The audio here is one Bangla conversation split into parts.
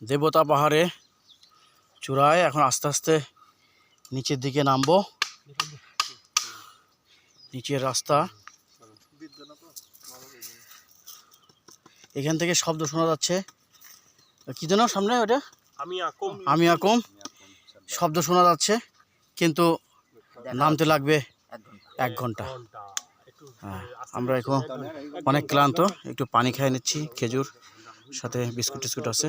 দেবতা পাহাড়ে চূড়ায় এখন আস্তে আস্তে নিচের দিকে নামবো। নিচের রাস্তা, এখান থেকে শব্দ শোনা যাচ্ছে। কি যেন সামনে ওটা আমি আকম শব্দ শোনা যাচ্ছে, কিন্তু নামতে লাগবে 1 ঘন্টা। হ্যাঁ, আমরা এখন অনেক ক্লান্ত, একটু পানি খেয়ে নিচ্ছি, খেজুর সাথে বিস্কুট টিস্কুট আছে।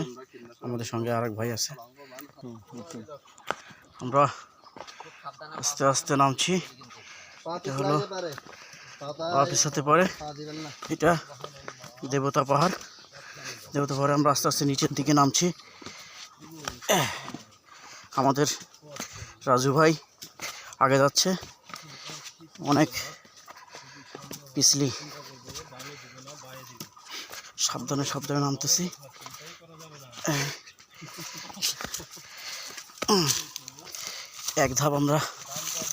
আমাদের সঙ্গে আরেক ভাই আছে। আমরা আস্তে আস্তে নামছি। এটা হলো অফিস হতে পারে, এটা দেবতা পাহাড়। দেবতা পাহাড়ে আমরা আস্তে আস্তে নিচের দিকে নামছি। আমাদের রাজু ভাই আগে যাচ্ছে, অনেক পিছলি। সাবধানে সাবধানে নামতেছি। এক ধাপ আমরা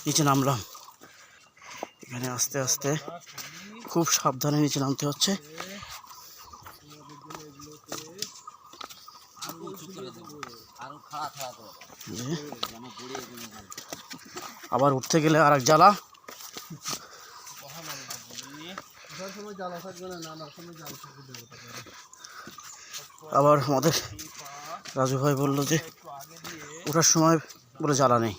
নিচে নামলাম। এখানে আস্তে আস্তে খুব সাবধানে নিচে নামতে হচ্ছে। আবার উঠতে গেলে আর এক জ্বালা। আবার আমাদের রাজু ভাই বললো যে ওঠার সময় বলে জ্বালা নেই।